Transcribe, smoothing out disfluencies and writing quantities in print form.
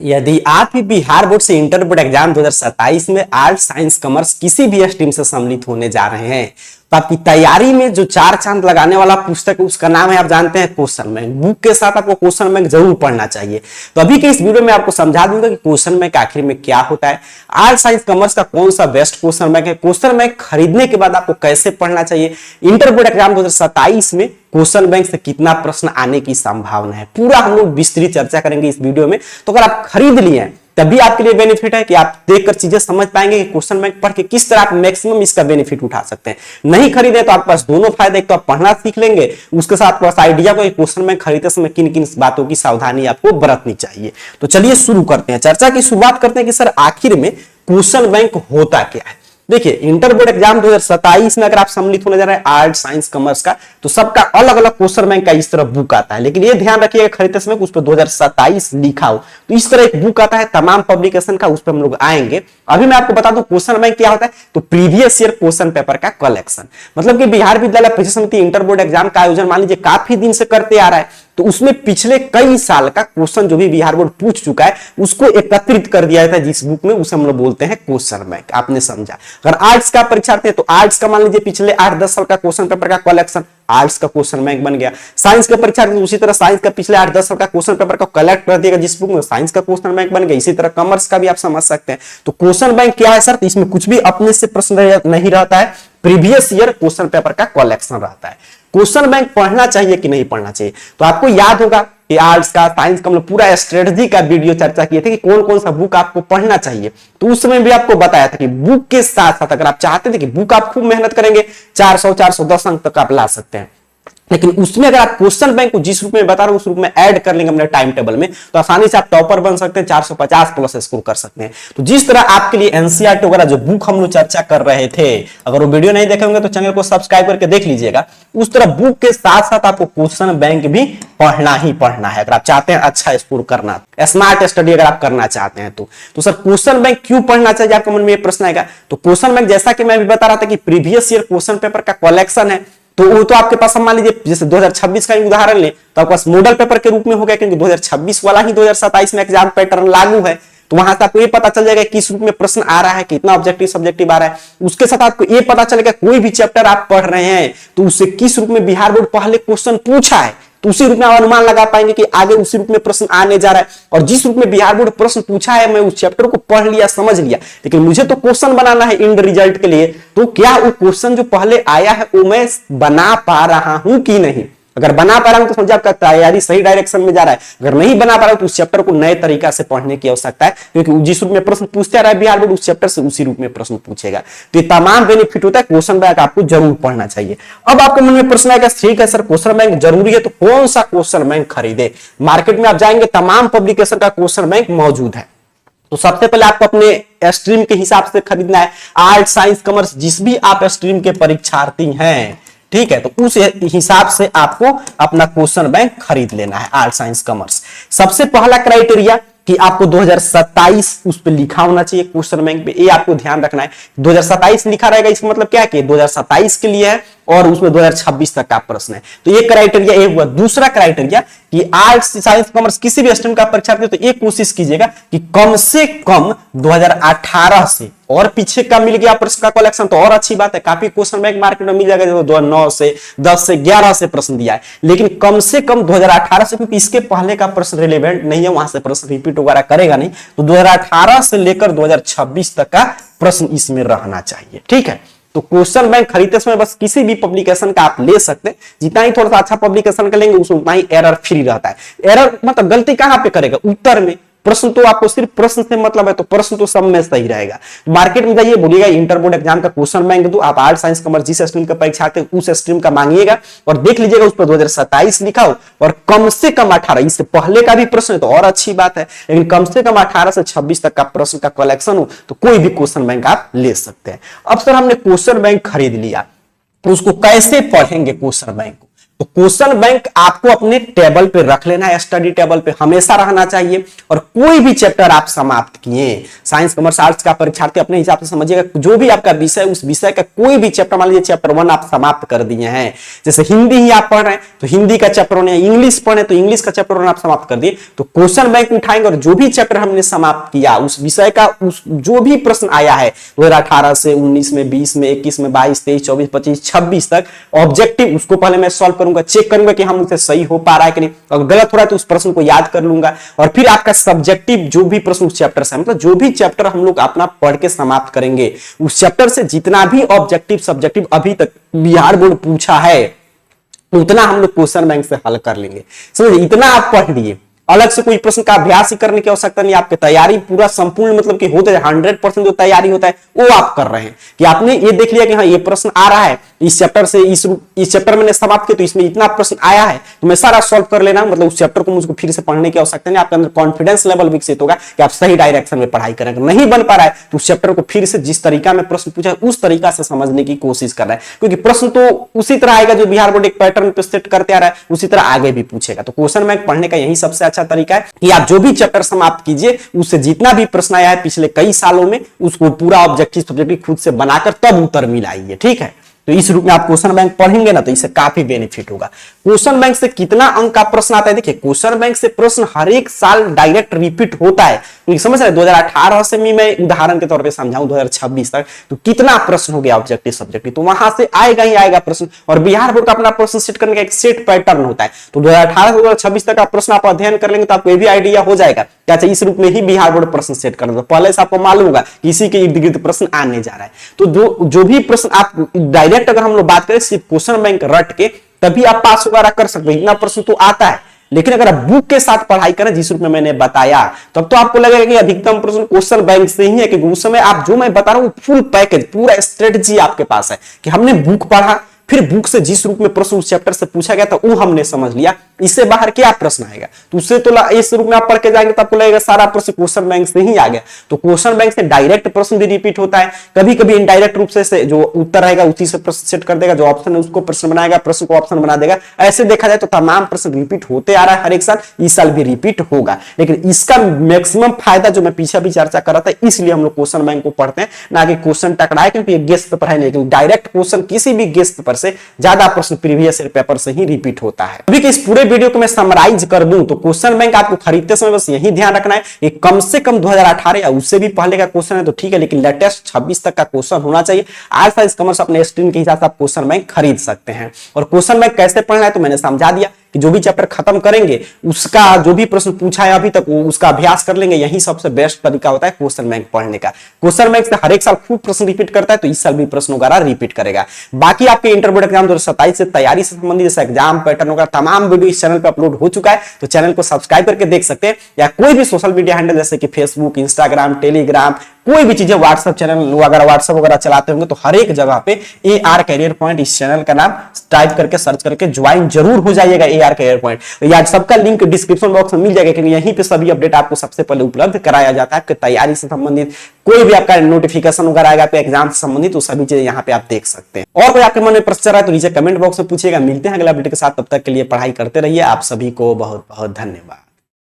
यदि आप भी बिहार बोर्ड से इंटर बोर्ड एग्जाम 2027 में आर्ट साइंस कॉमर्स किसी भी स्ट्रीम से सम्मिलित होने जा रहे हैं तो आपकी तैयारी में जो चार चांद लगाने वाला पुस्तक है उसका नाम है, आप जानते हैं, क्वेश्चन बैंक। बुक के साथ आपको क्वेश्चन बैंक जरूर पढ़ना चाहिए। तो अभी के इस वीडियो में आपको समझा दूंगा कि क्वेश्चन बैंक आखिर में क्या होता है, आर्ट साइंस कॉमर्स का कौन सा बेस्ट क्वेश्चन बैंक है, क्वेश्चन बैंक खरीदने के बाद आपको कैसे पढ़ना चाहिए, इंटर बोर्ड एग्जाम 2027 में क्वेश्चन बैंक से कितना प्रश्न आने की संभावना है, पूरा हम लोग विस्तृत चर्चा करेंगे इस वीडियो में। तो अगर आप खरीद लिए हैं तभी आपके लिए बेनिफिट है कि आप देखकर चीजें समझ पाएंगे कि क्वेश्चन बैंक पढ़ के किस तरह आप मैक्सिमम इसका बेनिफिट उठा सकते हैं। नहीं खरीदे तो आपके पास दोनों फायदे, एक तो आप पढ़ना सीख लेंगे, उसके साथ पास आइडिया को क्वेश्चन बैंक खरीदते समय किन किन बातों की सावधानी आपको बरतनी चाहिए। तो चलिए शुरू करते हैं, चर्चा की शुरुआत करते हैं कि सर आखिर में क्वेश्चन बैंक होता क्या है। देखिए, इंटर बोर्ड एग्जाम 2027 में अगर आप सम्मिलित होने जा रहे हैं आर्ट साइंस कॉमर्स का, तो सबका अलग अलग क्वेश्चन बैंक का इस तरह बुक आता है, लेकिन ये ध्यान रखिएगा खरीदते समय उस पर 2027 लिखा हो। तो इस तरह एक बुक आता है तमाम पब्लिकेशन का, उस पर हम लोग आएंगे। अभी मैं आपको बता दूं क्वेश्चन बैंक क्या होता है। तो प्रीवियस ईयर क्वेश्चन पेपर का कलेक्शन, मतलब कि बिहार विद्यालय परीक्षा समिति इंटर बोर्ड एग्जाम का आयोजन मान लीजिए काफी दिन से करते आ रहा है, तो उसमें पिछले कई साल का क्वेश्चन जो भी बिहार बोर्ड पूछ चुका है उसको एकत्रित कर दिया जाता है जिस बुक में, उसे हम लोग बोलते हैं क्वेश्चन बैंक। आपने समझा। अगर आर्ट्स का परीक्षार्थी है तो आर्ट्स का मान लीजिए पिछले 8-10 साल का क्वेश्चन पेपर का कलेक्शन आर्ट्स का क्वेश्चन बैंक बन गया। साइंस का परीक्षार्थी तो उसी तरह साइंस का पिछले 8-10 साल का क्वेश्चन पेपर को कलेक्ट कर दिएगा जिस बुक में, साइंस का क्वेश्चन बैंक बन गया। इसी तरह कॉमर्स का भी आप समझ सकते हैं। तो क्वेश्चन बैंक क्या है सर, तो इसमें कुछ भी अपने से प्रश्न नहीं रहता है, प्रीवियस ईयर क्वेश्चन पेपर का कलेक्शन रहता है। क्वेश्चन बैंक पढ़ना चाहिए कि नहीं पढ़ना चाहिए, तो आपको याद होगा कि आर्ट्स का साइंस का पूरा स्ट्रेटजी का वीडियो चर्चा किए थे कि कौन कौन सा बुक आपको पढ़ना चाहिए। तो उस समय भी आपको बताया था कि बुक के साथ साथ अगर आप चाहते थे कि बुक आप खूब मेहनत करेंगे 400-410 अंक तक आप ला सकते हैं, लेकिन उसमें अगर आप क्वेश्चन बैंक को जिस रूप में बता रहा हूं उस रूप में ऐड कर लेंगे अपने टाइम टेबल में, तो आसानी से आप टॉपर बन सकते हैं, 450 प्लस स्कोर कर सकते हैं। तो जिस तरह आपके लिए एनसीईआरटी वगैरह जो बुक हम लोग चर्चा कर रहे थे, अगर वो वीडियो नहीं देखे होंगे तो चैनल को सब्सक्राइब करके देख लीजिएगा। उस तरह बुक के साथ साथ आपको क्वेश्चन बैंक भी पढ़ना ही पढ़ना है अगर आप चाहते हैं अच्छा स्कोर करना, स्मार्ट स्टडी अगर आप करना चाहते हैं तो सर क्वेश्चन बैंक क्यों पढ़ना चाहिए, आपके मन में ये प्रश्न आएगा। तो क्वेश्चन बैंक जैसा कि मैं भी बता रहा था कि प्रीवियस ईयर क्वेश्चन पेपर का कलेक्शन है, तो वो तो आपके पास मान लीजिए जैसे 2026 का उदाहरण ले तो आपके पास मॉडल पेपर के रूप में हो गया, क्योंकि 2026 वाला ही 2027 में एग्जाम पैटर्न लागू है। तो वहां से आपको ये पता चल जाएगा किस रूप में प्रश्न आ रहा है, कितना ऑब्जेक्टिव सब्जेक्टिव आ रहा है। उसके साथ आपको ये पता चलेगा कोई भी चैप्टर आप पढ़ रहे हैं तो उससे किस रूप में बिहार बोर्ड पहले क्वेश्चन पूछा है, तो उसी रूप में आप अनुमान लगा पाएंगे कि आगे उसी रूप में प्रश्न आने जा रहा है। और जिस रूप में बिहार बोर्ड प्रश्न पूछा है मैं उस चैप्टर को पढ़ लिया, समझ लिया, लेकिन मुझे तो क्वेश्चन बनाना है इंड रिजल्ट के लिए, तो क्या वो क्वेश्चन जो पहले आया है वो मैं बना पा रहा हूं कि नहीं। अगर बना पा रहा हूं तो समझिए आपका तैयारी सही डायरेक्शन में जा रहा है। अगर नहीं बना पा रहा हूं तो उस चैप्टर को नए तरीका से पढ़ने की आवश्यकता है, क्योंकि जिस रूप में प्रश्न पूछते आ रहा है बिहार बोर्ड उस चैप्टर से उसी रूप में प्रश्न पूछेगा। तो ये तमाम बेनिफिट होता है, क्वेश्चन बैंक आपको जरूर पढ़ना चाहिए। अब आपके मन में प्रश्न आएगा ठीक है सर क्वेश्चन बैंक जरूरी है तो कौन सा क्वेश्चन बैंक खरीदे। मार्केट में आप जाएंगे तमाम पब्लिकेशन का क्वेश्चन बैंक मौजूद है। तो सबसे पहले आपको अपने स्ट्रीम के हिसाब से खरीदना है। आर्ट साइंस कॉमर्स जिस भी आप स्ट्रीम के परीक्षार्थी हैं, ठीक है, तो उस हिसाब से आपको अपना क्वेश्चन बैंक खरीद लेना है आर्ट साइंस कॉमर्स। सबसे पहला क्राइटेरिया कि आपको 2027 उस पे लिखा होना चाहिए क्वेश्चन बैंक पे, ये आपको ध्यान रखना है। 2027 लिखा रहेगा इसका मतलब क्या है कि 2027 के लिए है और उसमें 2026 तक का प्रश्न है। तो ये क्राइटेरिया एक हुआ। दूसरा क्राइटेरिया कि आर्ट्स साइंस कॉमर्स किसी भी स्ट्रीम का परीक्षार्थी तो एक कोशिश कीजिएगा कि कम से कम 2018 से और पीछे का मिल गया प्रश्न का कलेक्शन तो और अच्छी बात है, काफी क्वेश्चन बैंक मार्केट में मिल जाएगा जो 2009 से 10 से 11 से प्रश्न दिया है, लेकिन कम से कम 2018 से, क्योंकि इसके पहले का प्रश्न रिलेवेंट नहीं है, वहां से प्रश्न रिपीट वगैरह करेगा नहीं, तो 2018 से लेकर 2026 तक का प्रश्न इसमें रहना चाहिए। ठीक है, तो क्वेश्चन बैंक खरीदते समय बस किसी भी पब्लिकेशन का आप ले सकते हैं, जितना ही थोड़ा सा अच्छा पब्लिकेशन का लेंगे उसमें उतना ही एरर फ्री रहता है। एरर मतलब गलती कहां पे करेगा, उत्तर में। प्रश्न तो आपको सिर्फ प्रश्न से मतलब है तो प्रश्न तो सब में सही रहेगा। मार्केट में जाइए बोलिएगा इंटर बोर्ड एग्जाम का क्वेश्चन बैंक दो, आप आर्ट साइंस कॉमर्स जिस स्ट्रीम का परीक्षा आते हैं उस स्ट्रीम का मांगिएगा और देख लीजिएगा उस पर 2027 लिखा हो और कम से कम 18, इससे पहले का भी प्रश्न है तो और अच्छी बात है, लेकिन कम से कम 18 से 26 तक का प्रश्न का कलेक्शन हो तो कोई भी क्वेश्चन बैंक आप ले सकते हैं। अब सर हमने क्वेश्चन बैंक खरीद लिया तो उसको कैसे पढ़ेंगे क्वेश्चन बैंक को। तो क्वेश्चन बैंक आपको अपने टेबल पे रख लेना है, स्टडी टेबल पे हमेशा रहना चाहिए। और कोई भी चैप्टर आप समाप्त किए, साइंस कॉमर्स आर्ट्स का परीक्षार्थी अपने हिसाब से समझिएगा, जो भी आपका विषय, उस विषय का कोई भी चैप्टर, मान लीजिए चैप्टर 1 आप समाप्त कर दिए हैं, जैसे हिंदी ही आप पढ़ रहे हैं तो हिंदी का चैप्टर 1, इंग्लिश पढ़े तो इंग्लिश का चैप्टर 1 आप समाप्त कर दिए, तो क्वेश्चन बैंक उठाएंगे और जो भी चैप्टर हमने समाप्त किया उस विषय का, उस जो भी प्रश्न आया है 2018 से 19 में, 20 में, 21 में, 22, 23, 24, 25, 26 तक ऑब्जेक्टिव, उसको पहले मैं सॉल्व करूंगा, चेक करूंगा कि हम उसे सही हो पा रहा है कि नहीं, अगर गलत हो रहा है तो उस प्रश्न को याद कर लूंगा। और फिर आपका सब्जेक्टिव जो भी प्रश्न उस चैप्टर से, मतलब जो भी चैप्टर हम लोग अपना पढ़ के समाप्त करेंगे, उस चैप्टर से जितना भी ऑब्जेक्टिव सब्जेक्टिव अभी तक बिहार बोर्ड पूछा है उतना हम लोग क्वेश्चन बैंक से हल कर लेंगे। समझिए, इतना आप पढ़ लिए, अलग से कोई प्रश्न का अभ्यास ही करने की आवश्यकता नहीं, आपकी तैयारी पूरा संपूर्ण, मतलब कि होते 100% जो तैयारी होता है वो आप कर रहे हैं कि आपने ये देख लिया कि हाँ ये प्रश्न आ रहा है इस चैप्टर से, इस चैप्टर मैंने समाप्त किया तो इसमें इतना प्रश्न आया है तो मैं सारा सॉल्व कर लेना, मतलब उस चैप्टर को मुझको फिर से पढ़ने की आवश्यकता नहीं। आपके अंदर कॉन्फिडेंस लेवल विकसित होगा कि आप सही डायरेक्शन में पढ़ाई करेंगे। नहीं बन पा रहा है तो उस चैप्टर को फिर से जिस तरीका में प्रश्न पूछा उस तरीका से समझने की कोशिश कर रहा है, क्योंकि प्रश्न तो उसी तरह आएगा जो बिहार बोर्ड एक पैटर्न पे सेट करते आ रहा है, उसी तरह आगे भी पूछेगा। तो क्वेश्चन बैंक पढ़ने का यही सबसे अच्छा तरीका है कि आप जो भी चैप्टर समाप्त कीजिए उससे जितना भी प्रश्न आया है पिछले कई सालों में उसको पूरा ऑब्जेक्टिव सब्जेक्टिव खुद से बनाकर तब उत्तर मिलाइए। ठीक है, तो इस रूप में आप क्वेश्चन बैंक पढ़ेंगे ना तो इससे काफी बेनिफिट होगा। क्वेश्चन बैंक से कितना अंक का प्रश्न आता है, देखिए क्वेश्चन बैंक से प्रश्न हर एक साल डायरेक्ट रिपीट होता है, क्योंकि समझ रहे 2018 से भी मैं उदाहरण के तौर पे समझाऊं 2026 तक तो कितना प्रश्न हो गया ऑब्जेक्टिव सब्जेक्टिव, तो वहां से आएगा ही आएगा प्रश्न। और बिहार बोर्ड का अपना प्रश्न सेट करने का एक सेट पैटर्न होता है, तो 2018 से 2026 तक का प्रश्न आप अध्ययन कर लेंगे तो आपको ये भी आइडिया हो जाएगा कि अच्छा इस रूप में ही बिहार बोर्ड प्रश्न सेट कर दो, पहले से आपको मालूम होगा कि इसी के इर्द गिर्द प्रश्न आने जा रहा है। तो जो भी प्रश्न आप डायरेक्ट अगर हम लोग बात करें सिर्फ क्वेश्चन बैंक रट के तभी आप पास वगैरह कर सकते हैं, इतना प्रश्न तो आता है। लेकिन अगर आप बुक के साथ पढ़ाई करें जिस रूप में मैंने बताया तब तो आपको लगेगा कि अधिकतम प्रश्न क्वेश्चन बैंक से ही है, क्योंकि उस समय आप जो मैं बता रहा हूं फुल पैकेज पूरा स्ट्रेटजी आपके पास है कि हमने बुक पढ़ा, फिर बुक से जिस रूप में प्रश्न उस चैप्टर से पूछा गया था वो हमने समझ लिया, इससे बाहर क्या प्रश्न आएगा तो उससे तो इस रूप में आप पढ़ के जाएंगे तो आपको लगेगा सारा प्रश्न क्वेश्चन बैंक से ही आ गया। तो क्वेश्चन बैंक से डायरेक्ट प्रश्न भी रिपीट होता है, कभी कभी इनडायरेक्ट रूप से जो उत्तर रहेगा उसी से प्रश्न सेट कर देगा, जो ऑप्शन है उसको प्रश्न बनाएगा, प्रश्न को ऑप्शन बना देगा। ऐसे देखा जाए तो तमाम प्रश्न रिपीट होते आ रहा है हर एक साल, इस साल भी रिपीट होगा। लेकिन इसका मैक्सिमम फायदा जो मैं पीछे भी चर्चा कर रहा था, इसलिए हम लोग क्वेश्चन बैंक को पढ़ते हैं, ना कि क्वेश्चन टकराए, क्योंकि गेस्ट पेपर है नहीं, लेकिन डायरेक्ट क्वेश्चन किसी भी गेस्ट पेपर से ज्यादा प्रश्न प्रीवियस ईयर पेपर से ही रिपीट होता है। अभी के इस पूरे वीडियो को मैं समराइज कर दूं तो क्वेश्चन बैंक आपको खरीदते समय बस यही ध्यान रखना है कि कम से कम 2018 या उससे भी पहले का क्वेश्चन है तो ठीक है, लेकिन लेटेस्ट 26 तक का क्वेश्चन होना चाहिए। आर्ट्स साइंस कॉमर्स अपने स्ट्रीम के हिसाब से आप क्वेश्चन बैंक खरीद सकते हैं। और क्वेश्चन बैंक कैसे पढ़ना है तो मैंने समझा दिया कि जो भी चैप्टर खत्म करेंगे उसका जो भी प्रश्न पूछा है अभी तक उसका अभ्यास कर लेंगे, यही सबसे बेस्ट तरीका होता है क्वेश्चन बैंक पढ़ने का। क्वेश्चन बैंक से हर एक साल खूब प्रश्न रिपीट करता है तो इस साल भी प्रश्न वगैरह रिपीट करेगा। बाकी आपके इंटर बोर्ड एग्जाम 2027 से तैयारी से संबंधित जैसे एग्जाम पैटर्न वगैरह तमाम वीडियो इस चैनल पर अपलोड हो चुका है, तो चैनल को सब्सक्राइब करके देख सकते हैं, या कोई भी सोशल मीडिया हैंडल जैसे कि फेसबुक, इंस्टाग्राम, टेलीग्राम, कोई भी चीजें, व्हाट्सएप चैनल अगर व्हाट्सएप वगैरह चलाते होंगे तो हर एक जगह पे AR कैरियर पॉइंट इस चैनल का नाम टाइप करके सर्च करके ज्वाइन जरूर हो जाइएगा AR कैरियर पॉइंट। या सबका लिंक डिस्क्रिप्शन बॉक्स में मिल जाएगा, क्योंकि यहीं पे सभी अपडेट आपको सबसे पहले उपलब्ध कराया जाता है। आपके तैयारी से संबंधित कोई भी आपका नोटिफिकेशन वगैरह आएगा आपके एग्जाम से संबंधित, तो सभी चीजें यहाँ पे आप देख सकते हैं। और कोई आपके मन में प्रश्न चल रहा है तो नीचे कमेंट बॉक्स में पूछिएगा। मिलते हैं अगला अपडेट के साथ, तब तक के लिए पढ़ाई करते रहिए। आप सभी को बहुत बहुत धन्यवाद।